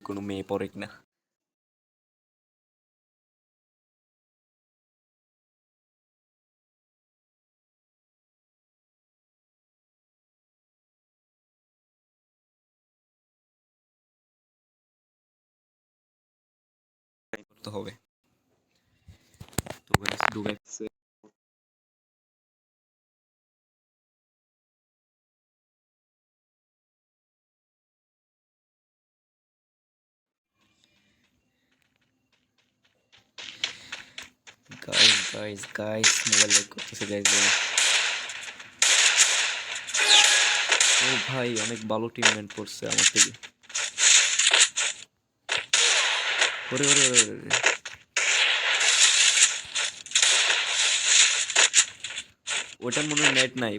কোনো মেয়ে পড়ে কিনা। করতে হবে তো ডুবাইছে। গাইস মোবাইল লাইক করতেছে গাইস। ও ভাই অনেক ভালো টিমমেট পড়ছে আমার থেকে। ওরে ওরে ওরে ওরে, ওটার মনে হয় নেট নাই।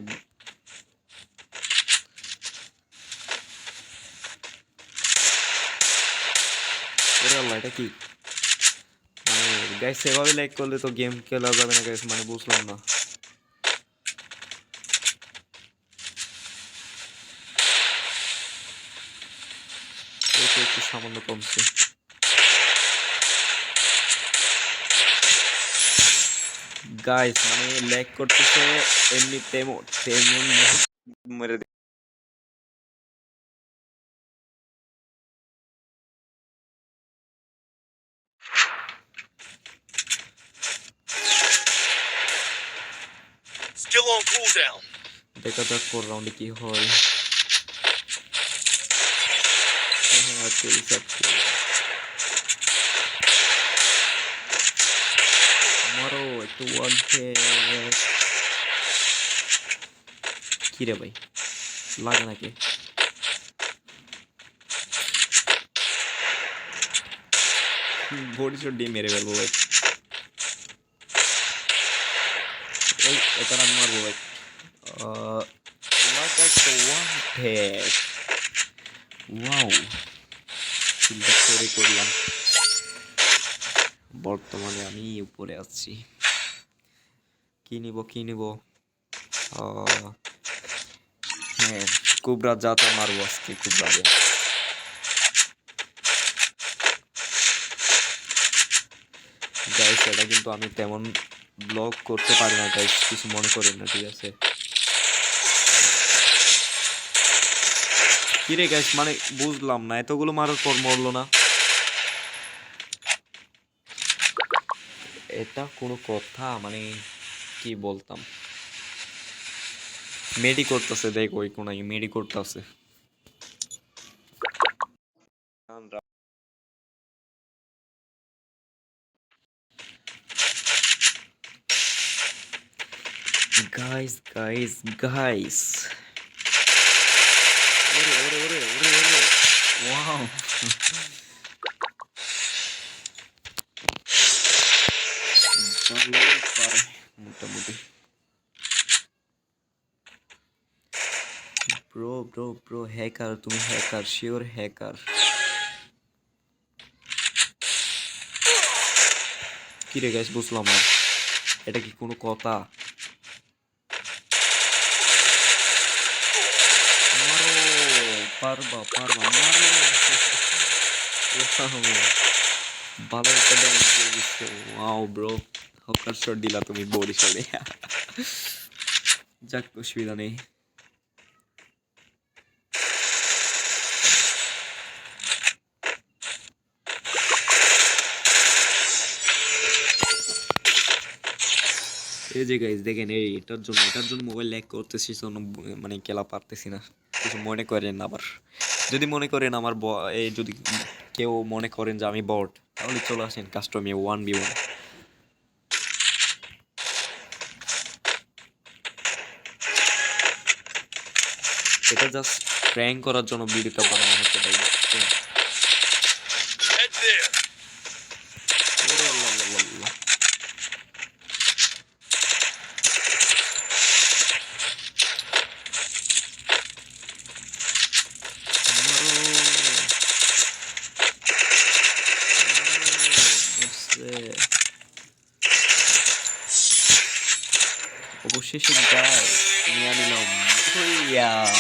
ওরে আল্লাহ, এটা কি মানে গাইস? সেভাবে লাইক করলে তো গেম খেলা যাবে না গাইস, মানে বুঝলাম না। ওকে একটু সামান্য কমছে গাইস, মানে ল্যাগ করতেছে এমনি তেমন তেমন মেরে দে- Still on cooldown. দেখা যাক পর রাউন্ডে কি হয়। হ্যাঁ, চলি যাচ্ছে। মারো একটু ওয়ান হেড। কি রে ভাই, লাগে নাকি? বডি শট দিয়ে মেরে ফেলবো ভাই। এই এটা আমি মারবো ভাই। What a one head. Wow, চিন্তা করে করলাম। বর্তমানে আমি উপরে আছি। কি নিব কি নিব? হ্যাঁ, কোবরা জাতা মারবো আজকে কোবরা দিয়ে। গাইস এটা কিন্তু আমি তেমন ব্লগ করতে পারি না গাইস, কিছু মনে করেন না, ঠিক আছে? কিরে গাইস, মানে বুঝলাম না, এতগুলো মারার পর মরলো না, এটা কোনো কথা? মানে কি বলতাম। মেডি করতেছে, দেখ ওই কোনায় মেডি করতেছে। গাইস ওরে ওরে ওরে ওরে ওরে, ওয়াও। ভালোই পারে মোটামুটি। ব্রো ব্রো ব্রো, হ্যাকার তুমি, হ্যাকার, শিওর হ্যাকার। কি রে গাইস, বুঝলাম না, এটা কি কোনো কথা? মারো, পারবা পারবা মারো। ভালো একটা ড্যামেজ দিয়ে দিচ্ছে। ওয়াও ব্রো, হকার শট দিলা তুমি বরিশালে। যাক, অসুবিধা নেই। এই যে গাইস দেখেন, এটার জন্য মোবাইল ল্যাগ করতেছি, মানে খেলা পারতেছি না। কিছু মনে করেন আবার, যদি মনে করেন আমার এই যদি কেউ মনে করেন যে আমি বট, তাহলে চলে আসেন কাস্টমে 1v1। এটা জাস্ট প্র্যাঙ্ক করার জন্য ভিডিওটা বানানো হচ্ছে তাই। Head there. ওরে আল্লাহ আল্লাহ আল্লাহ। মারো, মরছে। অবশেষে গাইস নিয়ে নিলাম। হইয়া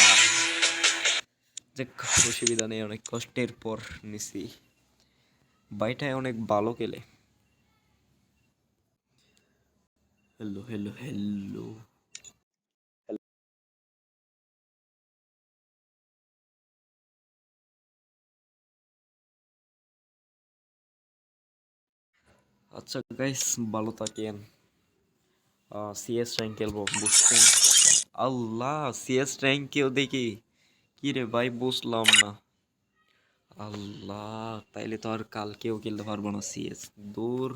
যাক, অসুবিধা নেই, অনেক কষ্টের পর নিছি। ভাইটায় অনেক ভালো খেলে। Hello hello hello. আচ্ছা গাইস, ভালো থাকেন। সিএস র্যাঙ্ক খেলবো বুঝছেন? আল্লাহ, সিএস র্যাঙ্ক কেউ দেখি? কি রে ভাই, বুঝলাম না। আল্লাহ, তাইলে তো আর কালকেও খেলতে পারবো না সিএস। দূর।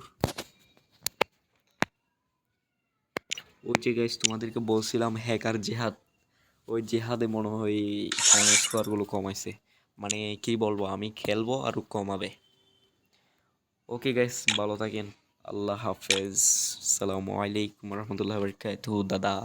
ওই যে গাইস তোমাদেরকে বলছিলাম হ্যাকার জেহাদ, ওই জেহাদে মনে হয় স্কোয়ারগুলো কমাইছে। মানে কি বলবো, আমি খেলবো আরও কমাবে। ওকে গাইস, ভালো থাকেন। আল্লাহ হাফেজ। সালামু আলাইকুম রহমতুল্লাহ বরকাতুহু দাদা।